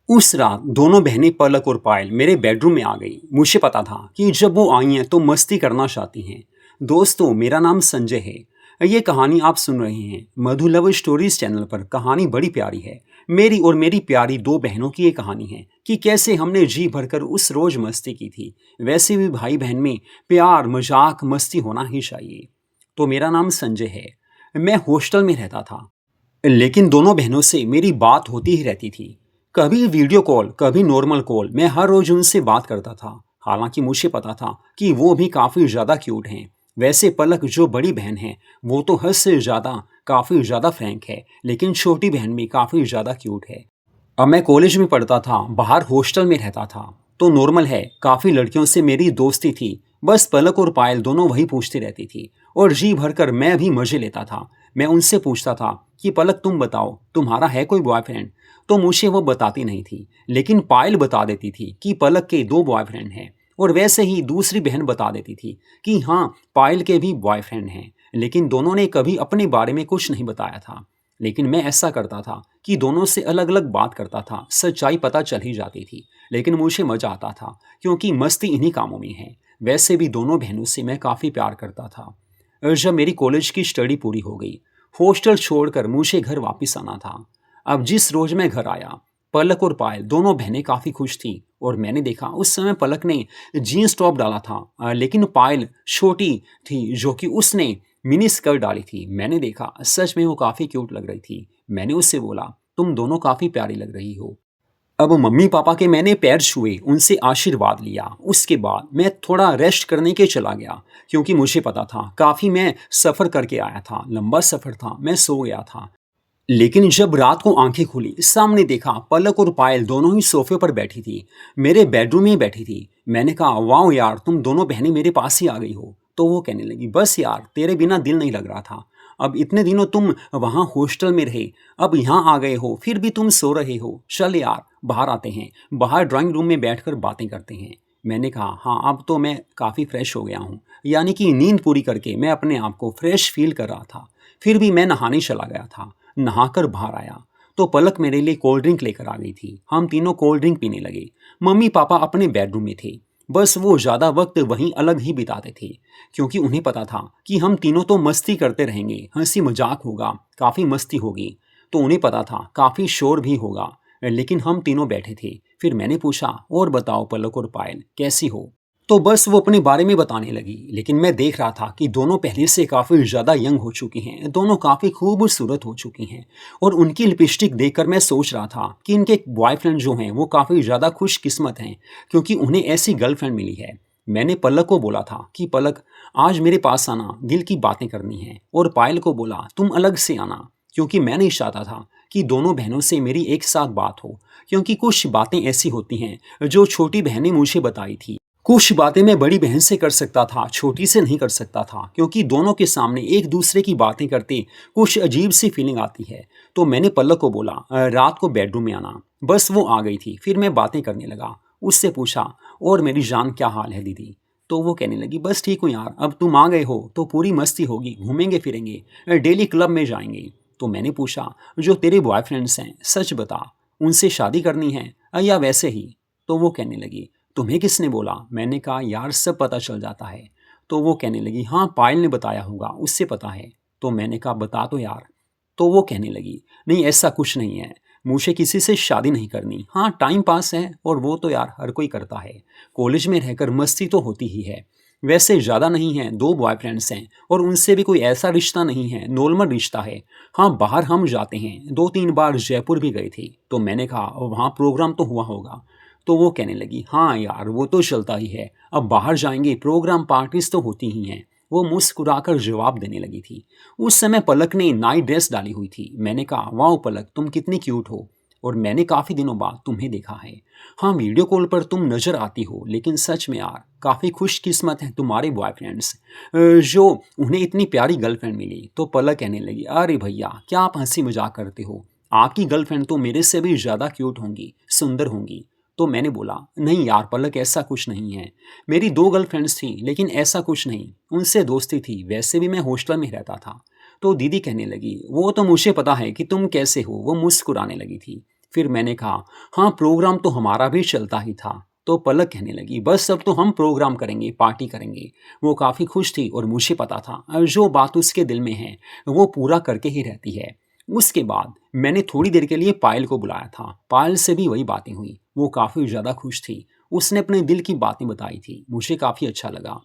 उस रात दोनों बहनें पलक और पायल मेरे बेडरूम में आ गई। मुझे पता था कि जब वो आई हैं तो मस्ती करना चाहती हैं। दोस्तों, मेरा नाम संजय है। ये कहानी आप सुन रहे हैं मधु लव स्टोरीज चैनल पर। कहानी बड़ी प्यारी है। मेरी और मेरी प्यारी दो बहनों की ये कहानी है कि कैसे हमने जी भरकर उस रोज मस्ती की थी। वैसे भी भाई बहन में प्यार मजाक मस्ती होना ही चाहिए। तो मेरा नाम संजय है। मैं हॉस्टल में रहता था, लेकिन दोनों बहनों से मेरी बात होती ही रहती थी। कभी वीडियो कॉल, कभी नॉर्मल कॉल। मैं हर रोज उनसे बात करता था। हालांकि मुझे पता था कि वो भी काफ़ी ज़्यादा क्यूट हैं। वैसे पलक जो बड़ी बहन है वो तो हद से ज़्यादा काफ़ी ज़्यादा फ्रैंक है, लेकिन छोटी बहन भी काफ़ी ज़्यादा क्यूट है। अब मैं कॉलेज में पढ़ता था, बाहर हॉस्टल में रहता था, तो नॉर्मल है, काफ़ी लड़कियों से मेरी दोस्ती थी। बस पलक और पायल दोनों वही पूछती रहती थी और जी भरकर मैं भी मज़े लेता था। मैं उनसे पूछता था कि पलक तुम बताओ, तुम्हारा है कोई बॉयफ्रेंड? तो मुझे वो बताती नहीं थी, लेकिन पायल बता देती थी कि पलक के दो बॉयफ्रेंड हैं। और वैसे ही दूसरी बहन बता देती थी कि हाँ, पायल के भी बॉयफ्रेंड हैं। लेकिन दोनों ने कभी अपने बारे में कुछ नहीं बताया था। लेकिन मैं ऐसा करता था कि दोनों से अलग अलग बात करता था। सच्चाई पता चल ही जाती थी, लेकिन मुझे मजा आता था क्योंकि मस्ती इन्हीं कामों में है। वैसे भी दोनों बहनों से मैं काफ़ी प्यार करता था। जब मेरी कॉलेज की स्टडी पूरी हो गई, हॉस्टल छोड़कर मुझे घर वापस आना था। अब जिस रोज मैं घर आया, पलक और पायल दोनों बहनें काफ़ी खुश थी। और मैंने देखा उस समय पलक ने जीन्स टॉप डाला था, लेकिन पायल छोटी थी जो कि उसने मिनी स्कर्ट डाली थी। मैंने देखा सच में वो काफ़ी क्यूट लग रही थी। मैंने उससे बोला, तुम दोनों काफ़ी प्यारी लग रही हो। अब मम्मी पापा के मैंने पैर छुए, उनसे आशीर्वाद लिया। उसके बाद मैं थोड़ा रेस्ट करने के चला गया, क्योंकि मुझे पता था काफ़ी मैं सफ़र करके आया था, लंबा सफ़र था। मैं सो गया था। लेकिन जब रात को आंखें खुली, सामने देखा पलक और पायल दोनों ही सोफे पर बैठी थी, मेरे बेडरूम में ही बैठी थी। मैंने कहा, वाह यार, तुम दोनों बहनें मेरे पास ही आ गई हो। तो वो कहने लगी, बस यार, तेरे बिना दिल नहीं लग रहा था। अब इतने दिनों तुम वहाँ हॉस्टल में रहे, अब यहाँ आ गए हो, फिर भी तुम सो रहे हो। चल यार, बाहर आते हैं, बाहर ड्राइंग रूम में बैठकर बातें करते हैं। मैंने कहा, हाँ, अब तो मैं काफ़ी फ्रेश हो गया हूँ। यानी कि नींद पूरी करके मैं अपने आप को फ्रेश फील कर रहा था। फिर भी मैं नहाने चला गया था। नहाकर बाहर आया तो पलक मेरे लिए कोल्ड ड्रिंक लेकर आ गई थी। हम तीनों कोल्ड ड्रिंक पीने लगे। मम्मी पापा अपने बेडरूम में थे। बस वो ज़्यादा वक्त वहीं अलग ही बिताते थे, क्योंकि उन्हें पता था कि हम तीनों तो मस्ती करते रहेंगे, हंसी मजाक होगा, काफ़ी मस्ती होगी। तो उन्हें पता था काफ़ी शोर भी होगा। लेकिन हम तीनों बैठे थे। फिर मैंने पूछा, और बताओ पलक और पायल, कैसी हो? तो बस वो अपने बारे में बताने लगी। लेकिन मैं देख रहा था कि दोनों पहले से काफ़ी ज़्यादा यंग हो चुकी हैं, दोनों काफ़ी खूबसूरत हो चुकी हैं। और उनकी लिपस्टिक देखकर मैं सोच रहा था कि इनके बॉयफ्रेंड जो हैं वो काफ़ी ज़्यादा खुशकिस्मत हैं, क्योंकि उन्हें ऐसी गर्लफ्रेंड मिली है। मैंने पलक को बोला था कि पलक, आज मेरे पास आना, दिल की बातें करनी है। और पायल को बोला, तुम अलग से आना, क्योंकि मैं नहीं चाहता था कि दोनों बहनों से मेरी एक साथ बात हो, क्योंकि कुछ बातें ऐसी होती हैं जो छोटी बहन ने मुझे बताई थी। कुछ बातें मैं बड़ी बहन से कर सकता था, छोटी से नहीं कर सकता था, क्योंकि दोनों के सामने एक दूसरे की बातें करते कुछ अजीब सी फीलिंग आती है। तो मैंने पलक को बोला, रात को बेडरूम में आना। बस वो आ गई थी। फिर मैं बातें करने लगा। उससे पूछा, और मेरी जान क्या हाल है दीदी? तो वो कहने लगी, बस ठीक हूँ यार, अब तुम आ गए हो तो पूरी मस्ती होगी, घूमेंगे फिरेंगे, डेली क्लब में जाएंगे। तो मैंने पूछा, जो तेरे बॉयफ्रेंड्स हैं, सच बता, उनसे शादी करनी है या वैसे ही? तो वो कहने लगी, तुम्हें किसने बोला? मैंने कहा, यार, सब पता चल जाता है। तो वो कहने लगी, हाँ, पायल ने बताया होगा, उससे पता है। तो मैंने कहा, बता तो यार। तो वो कहने लगी, नहीं, ऐसा कुछ नहीं है, मुझे किसी से शादी नहीं करनी। हाँ, टाइम पास है, और वो तो यार हर कोई करता है। कॉलेज में रहकर मस्ती तो होती ही है। वैसे ज़्यादा नहीं है, दो बॉयफ्रेंड्स हैं, और उनसे भी कोई ऐसा रिश्ता नहीं है, नॉर्मल रिश्ता है। हाँ, बाहर हम जाते हैं, 2-3 बार जयपुर भी गए थे। तो मैंने कहा, वहाँ प्रोग्राम तो हुआ होगा। तो वो कहने लगी, हाँ यार, वो तो चलता ही है, अब बाहर जाएंगे, प्रोग्राम पार्टीज तो होती ही हैं। वो मुस्कुराकर जवाब देने लगी थी। उस समय पलक ने नाइट ड्रेस डाली हुई थी। मैंने कहा, वाह पलक, तुम कितनी क्यूट हो, और मैंने काफ़ी दिनों बाद तुम्हें देखा है। हाँ, वीडियो कॉल पर तुम नज़र आती हो, लेकिन सच में यार काफ़ी खुशकिस्मत हैं तुम्हारे बॉयफ्रेंड्स, जो उन्हें इतनी प्यारी गर्लफ्रेंड मिली। तो पलक कहने लगी, अरे भैया, क्या आप हंसी मजाक करते हो? आपकी गर्लफ्रेंड तो मेरे से भी ज़्यादा क्यूट होंगी, सुंदर होंगी। तो मैंने बोला, नहीं यार पलक, ऐसा कुछ नहीं है। मेरी दो गर्लफ्रेंड्स थीं, लेकिन ऐसा कुछ नहीं, उनसे दोस्ती थी, वैसे भी मैं हॉस्टल में रहता था। तो दीदी कहने लगी, वो तो मुझे पता है कि तुम कैसे हो। वो मुस्कुराने लगी थी। फिर मैंने कहा, हाँ प्रोग्राम तो हमारा भी चलता ही था। तो पलक कहने लगी, बस अब तो हम प्रोग्राम करेंगे, पार्टी करेंगे। वो काफ़ी खुश थी और मुझे पता था जो बात उसके दिल में है वो पूरा करके ही रहती है। उसके बाद मैंने थोड़ी देर के लिए पायल को बुलाया था। पायल से भी वही बातें हुई। वो काफ़ी ज़्यादा खुश थी। उसने अपने दिल की बातें बताई थी। मुझे काफ़ी अच्छा लगा।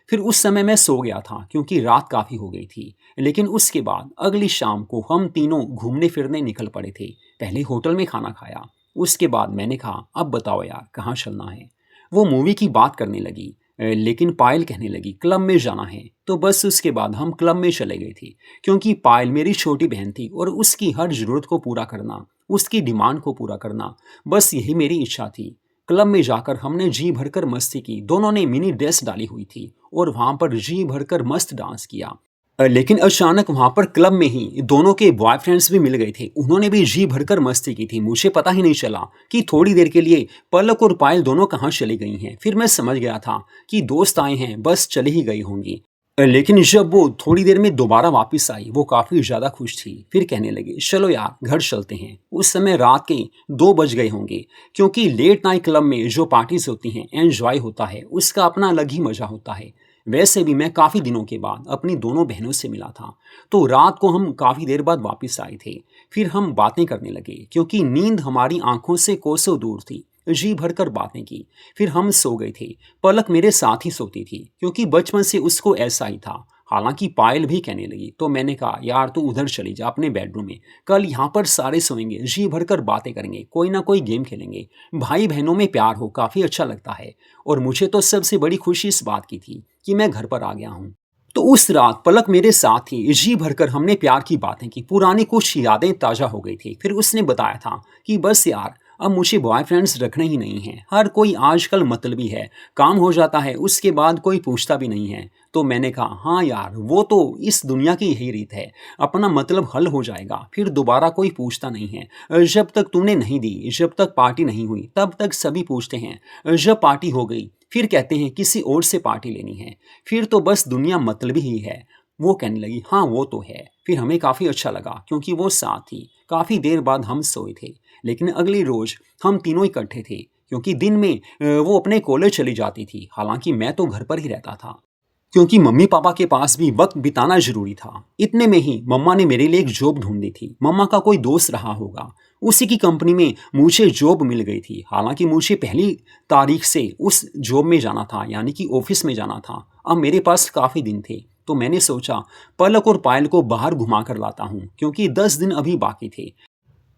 फिर उस समय मैं सो गया था क्योंकि रात काफ़ी हो गई थी। लेकिन उसके बाद अगली शाम को हम तीनों घूमने फिरने निकल पड़े थे। पहले होटल में खाना खाया। उसके बाद मैंने कहा, अब बताओ यार कहाँ चलना है। वो मूवी की बात करने लगी। लेकिन पायल कहने लगी क्लब में जाना है। तो बस उसके बाद हम क्लब में चले गए थे क्योंकि पायल मेरी छोटी बहन थी और उसकी हर ज़रूरत को पूरा करना, उसकी डिमांड को पूरा करना, बस यही मेरी इच्छा थी। क्लब में जाकर हमने जी भरकर मस्ती की। दोनों ने मिनी ड्रेस डाली हुई थी और वहां पर जी भरकर मस्त डांस किया। लेकिन अचानक वहां पर क्लब में ही दोनों के बॉयफ्रेंड्स भी मिल गए थे। उन्होंने भी जी भरकर मस्ती की थी। मुझे पता ही नहीं चला कि थोड़ी देर के लिए पलक और पायल दोनों कहाँ चली गई हैं। फिर मैं समझ गया था कि दोस्त आए हैं, बस चली ही गई होंगी। लेकिन जब वो थोड़ी देर में दोबारा वापस आई, वो काफ़ी ज़्यादा खुश थी। फिर कहने लगी, चलो यार घर चलते हैं। उस समय रात के 2 बज गए होंगे क्योंकि लेट नाइट क्लब में जो पार्टीज होती हैं, एंजॉय होता है, उसका अपना अलग ही मज़ा होता है। वैसे भी मैं काफ़ी दिनों के बाद अपनी दोनों बहनों से मिला था। तो रात को हम काफ़ी देर बाद वापस आए थे। फिर हम बातें करने लगे क्योंकि नींद हमारी आंखों से कोसों दूर थी। जी भरकर बातें की। फिर हम सो गए थे। पलक मेरे साथ ही सोती थी क्योंकि बचपन से उसको ऐसा ही था। हालांकि पायल भी कहने लगी। तो मैंने कहा, यार तू उधर चली जा अपने बेडरूम में। कल यहाँ पर सारे सोएंगे, जी भरकर बातें करेंगे, कोई ना कोई गेम खेलेंगे। भाई बहनों में प्यार हो काफ़ी अच्छा लगता है। और मुझे तो सबसे बड़ी खुशी इस बात की थी कि मैं घर पर आ गया हूँ। तो उस रात पलक मेरे साथ थी। जी भरकर हमने प्यार की बातें की। पुरानी कुछ यादें ताज़ा हो गई थी। फिर उसने बताया था कि बस यार अब मुझे बॉयफ्रेंड्स रखने ही नहीं हैं। हर कोई आजकल मतलबी है। काम हो जाता है उसके बाद कोई पूछता भी नहीं है। तो मैंने कहा, हाँ यार वो तो इस दुनिया की यही रीत है। अपना मतलब हल हो जाएगा फिर दोबारा कोई पूछता नहीं है। जब तक तूने नहीं दी, जब तक पार्टी नहीं हुई, तब तक सभी पूछते हैं। जब पार्टी हो गई फिर कहते हैं किसी और से पार्टी लेनी है। फिर तो बस दुनिया मतलबी ही है। वो कहने लगी, हाँ वो तो है। फिर हमें काफ़ी अच्छा लगा क्योंकि वो साथ थी। काफ़ी देर बाद हम सोए थे। लेकिन अगली रोज हम तीनों इकट्ठे थे क्योंकि दिन में वो अपने कॉलेज चली जाती थी। हालांकि मैं तो घर पर ही रहता था क्योंकि मम्मी पापा के पास भी वक्त बिताना जरूरी था। इतने में ही मम्मा ने मेरे लिए एक जॉब ढूंढी थी। मम्मा का कोई दोस्त रहा होगा, उसी की कंपनी में मुझे जॉब मिल गई थी। हालांकि मुझे पहली तारीख से उस जॉब में जाना था, यानी कि ऑफिस में जाना था। अब मेरे पास काफ़ी दिन थे तो मैंने सोचा पलक और पायल को बाहर घुमा कर लाता हूँ क्योंकि 10 दिन अभी बाकी थे।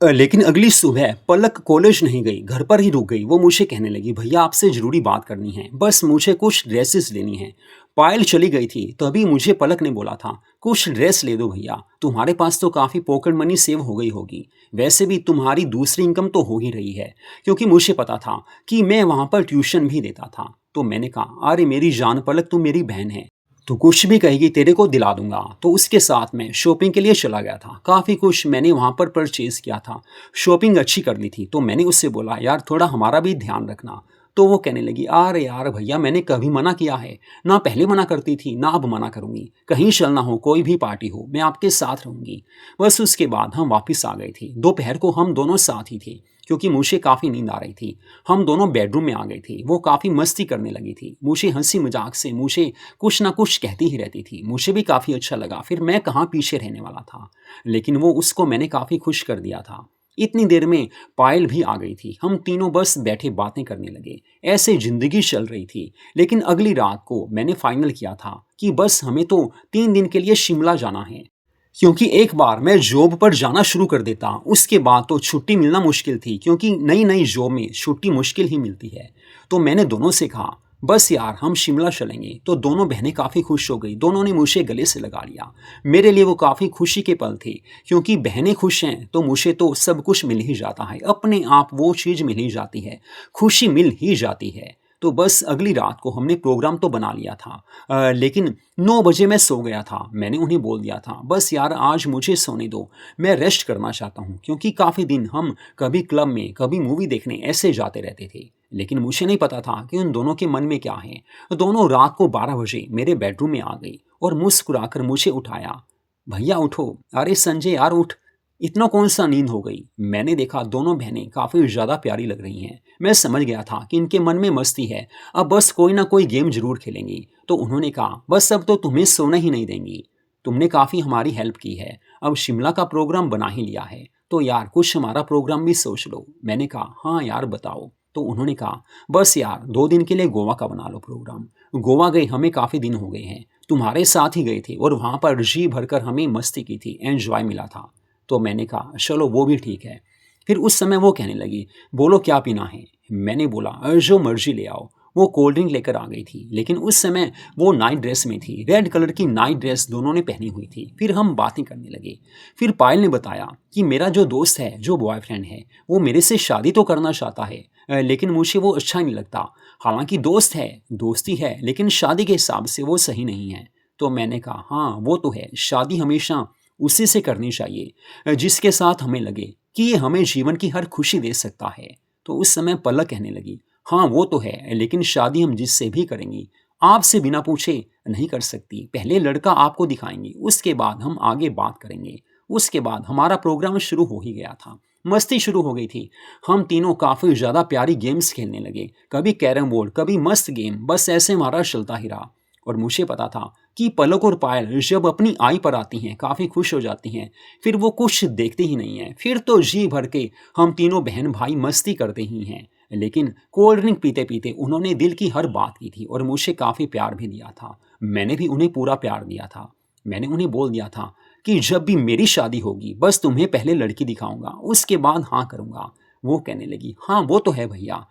लेकिन अगली सुबह पलक कॉलेज नहीं गई, घर पर ही रुक गई। वो मुझे कहने लगी, भैया आपसे ज़रूरी बात करनी है, बस मुझे कुछ ड्रेसेस लेनी है। पायल चली गई थी तभी मुझे पलक ने बोला था, कुछ ड्रेस ले दो भैया, तुम्हारे पास तो काफ़ी पॉकेट मनी सेव हो गई होगी। वैसे भी तुम्हारी दूसरी इनकम तो हो ही रही है। क्योंकि मुझे पता था कि मैं वहाँ पर ट्यूशन भी देता था। तो मैंने कहा, अरे मेरी जान पलक, तुम मेरी बहन है, तो कुछ भी कहेगी तेरे को दिला दूंगा। तो उसके साथ मैं शॉपिंग के लिए चला गया था। काफ़ी कुछ मैंने वहाँ पर परचेज किया था। शॉपिंग अच्छी कर ली थी। तो मैंने उससे बोला, यार थोड़ा हमारा भी ध्यान रखना। तो वो कहने लगी, अरे यार भैया मैंने कभी मना किया है? ना पहले मना करती थी ना अब मना करूंगी। कहीं चलना हो, कोई भी पार्टी हो, मैं आपके साथ रहूंगी। बस उसके बाद हम वापस आ गए थे। दोपहर को हम दोनों साथ ही थे क्योंकि मुझे काफ़ी नींद आ रही थी। हम दोनों बेडरूम में आ गए थे। वो काफ़ी मस्ती करने लगी थी। मुझे हंसी मजाक से मुझे कुछ ना कुछ कहती ही रहती थी। मुझे भी काफ़ी अच्छा लगा। फिर मैं कहाँ पीछे रहने वाला था। लेकिन वो उसको मैंने काफ़ी खुश कर दिया था। इतनी देर में पायल भी आ गई थी। हम तीनों बस बैठे बातें करने लगे। ऐसे जिंदगी चल रही थी। लेकिन अगली रात को मैंने फाइनल किया था कि बस हमें तो 3 दिन के लिए शिमला जाना है। क्योंकि एक बार मैं जॉब पर जाना शुरू कर देता उसके बाद तो छुट्टी मिलना मुश्किल थी क्योंकि नई नई जॉब में छुट्टी मुश्किल ही मिलती है। तो मैंने दोनों से कहा, बस यार हम शिमला चलेंगे। तो दोनों बहनें काफ़ी खुश हो गई। दोनों ने मुझे गले से लगा लिया। मेरे लिए वो काफ़ी खुशी के पल थे क्योंकि बहनें खुश हैं तो मुझे तो सब कुछ मिल ही जाता है। अपने आप वो चीज़ मिल ही जाती है, खुशी मिल ही जाती है। तो बस अगली रात को हमने प्रोग्राम तो बना लिया था। लेकिन 9 बजे मैं सो गया था। मैंने उन्हें बोल दिया था, बस यार आज मुझे सोने दो, मैं रेस्ट करना चाहता हूँ। क्योंकि काफ़ी दिन हम कभी क्लब में कभी मूवी देखने ऐसे जाते रहते थे। लेकिन मुझे नहीं पता था कि उन दोनों के मन में क्या है। दोनों रात को 12 बजे मेरे बेडरूम में आ गई और मुस्कुराकर मुझे उठाया, भैया उठो, अरे संजय यार उठ। इतना कौन सा नींद हो गई। मैंने देखा दोनों बहनें काफ़ी ज़्यादा प्यारी लग रही हैं। मैं समझ गया था कि इनके मन में मस्ती है, अब बस कोई ना कोई गेम ज़रूर खेलेंगी। तो उन्होंने कहा, बस अब तो तुम्हें सोना ही नहीं देंगी। तुमने काफ़ी हमारी हेल्प की है, अब शिमला का प्रोग्राम बना ही लिया है, तो यार कुछ हमारा प्रोग्राम भी सोच लो। मैंने कहा, हाँ यार बताओ। तो उन्होंने कहा, बस यार 2 दिन के लिए गोवा का बना लो प्रोग्राम। गोवा गए हमें काफ़ी दिन हो गए हैं, तुम्हारे साथ ही गए थे और वहाँ पर जी भरकर हमें मस्ती की थी, एंजॉय मिला था। तो मैंने कहा, चलो वो भी ठीक है। फिर उस समय वो कहने लगी, बोलो क्या पीना है। मैंने बोला, जो मर्जी ले आओ। वो कोल्ड ड्रिंक लेकर आ गई थी, लेकिन उस समय वो नाइट ड्रेस में थी, रेड कलर की नाइट ड्रेस दोनों ने पहनी हुई थी। फिर हम बातें करने लगे। फिर पायल ने बताया कि मेरा जो दोस्त है, जो बॉयफ्रेंड है, वो मेरे से शादी तो करना चाहता है, लेकिन मुझे वो अच्छा नहीं लगता। हालांकि दोस्त है, दोस्ती है, लेकिन शादी के हिसाब से वो सही नहीं है। तो मैंने कहा, हाँ वो तो है, शादी हमेशा उसी से करनी चाहिए जिसके साथ हमें लगे कि ये हमें जीवन की हर खुशी दे सकता है। तो उस समय पलक कहने लगी, हाँ वो तो है, लेकिन शादी हम जिससे भी करेंगे आपसे बिना पूछे नहीं कर सकती। पहले लड़का आपको दिखाएंगे, उसके बाद हम आगे बात करेंगे। उसके बाद हमारा प्रोग्राम शुरू हो ही गया था। मस्ती शुरू हो गई थी। हम तीनों काफ़ी ज़्यादा प्यारी गेम्स खेलने लगे, कभी कैरम बोर्ड, कभी मस्त गेम, बस ऐसे हमारा चलता ही रहा। और मुझे पता था कि पलक और पायल जब अपनी आई पर आती हैं काफ़ी खुश हो जाती हैं, फिर वो कुछ देखते ही नहीं हैं, फिर तो जी भर के हम तीनों बहन भाई मस्ती करते ही हैं। लेकिन कोल्ड ड्रिंक पीते पीते उन्होंने दिल की हर बात की थी और मुझे काफ़ी प्यार भी दिया था। मैंने भी उन्हें पूरा प्यार दिया था। मैंने उन्हें बोल दिया था कि जब भी मेरी शादी होगी बस तुम्हें पहले लड़की दिखाऊंगा, उसके बाद हाँ करूंगा। वो कहने लगी, हाँ वो तो है भैया।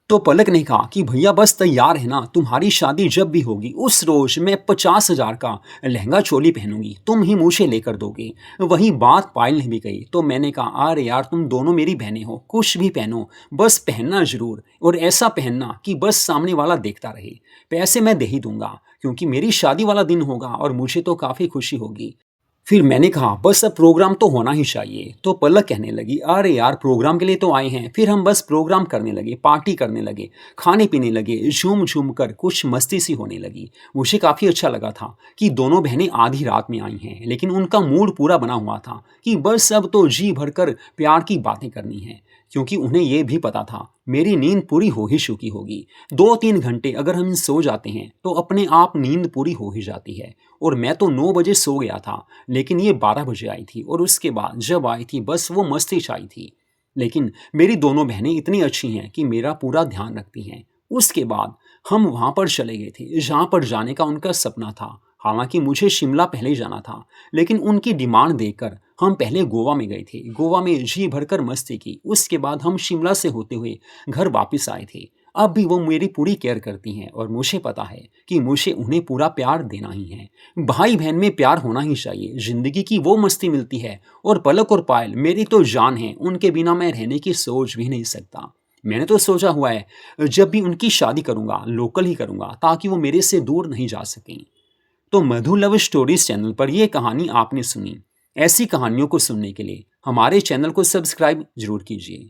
तो पलक ने कहा कि भैया बस तैयार है ना, तुम्हारी शादी जब भी होगी उस रोज मैं 50,000 का लहंगा चोली पहनूंगी, तुम ही मुझे लेकर दोगे। वही बात पायल ने भी कही। तो मैंने कहा, अरे यार तुम दोनों मेरी बहनें हो, कुछ भी पहनो, बस पहनना जरूर, और ऐसा पहनना कि बस सामने वाला देखता रहे। पैसे मैं दे ही दूंगा, क्योंकि मेरी शादी वाला दिन होगा और मुझे तो काफ़ी खुशी होगी। फिर मैंने कहा, बस अब प्रोग्राम तो होना ही चाहिए। तो पलक कहने लगी, अरे यार प्रोग्राम के लिए तो आए हैं। फिर हम बस प्रोग्राम करने लगे, पार्टी करने लगे, खाने पीने लगे, झूम झूम कर कुछ मस्ती सी होने लगी। मुझे काफ़ी अच्छा लगा था कि दोनों बहनें आधी रात में आई हैं, लेकिन उनका मूड पूरा बना हुआ था कि बस अब तो जी भरकर प्यार की बातें करनी है, क्योंकि उन्हें यह भी पता था मेरी नींद पूरी हो ही चुकी होगी। 2-3 घंटे अगर हम सो जाते हैं तो अपने आप नींद पूरी हो ही जाती है। और मैं तो 9 बजे सो गया था, लेकिन ये 12 बजे आई थी, और उसके बाद जब आई थी बस वो मस्ती छाई थी। लेकिन मेरी दोनों बहनें इतनी अच्छी हैं कि मेरा पूरा ध्यान रखती हैं। उसके बाद हम वहाँ पर चले गए थे जहाँ पर जाने का उनका सपना था। हालांकि मुझे शिमला पहले ही जाना था, लेकिन उनकी डिमांड देखकर हम पहले गोवा में गए थे। गोवा में जी भरकर मस्ती की, उसके बाद हम शिमला से होते हुए घर वापस आए थे। अब भी वो मेरी पूरी केयर करती हैं और मुझे पता है कि मुझे उन्हें पूरा प्यार देना ही है। भाई बहन में प्यार होना ही चाहिए, जिंदगी की वो मस्ती मिलती है। और पलक और पायल मेरी तो जान है, उनके बिना मैं रहने की सोच भी नहीं सकता। मैंने तो सोचा हुआ है जब भी उनकी शादी करूंगा लोकल ही करूंगा, ताकि वो मेरे से दूर नहीं जा सकें। तो मधु लव स्टोरीज चैनल पर यह कहानी आपने सुनी। ऐसी कहानियों को सुनने के लिए हमारे चैनल को सब्सक्राइब जरूर कीजिए।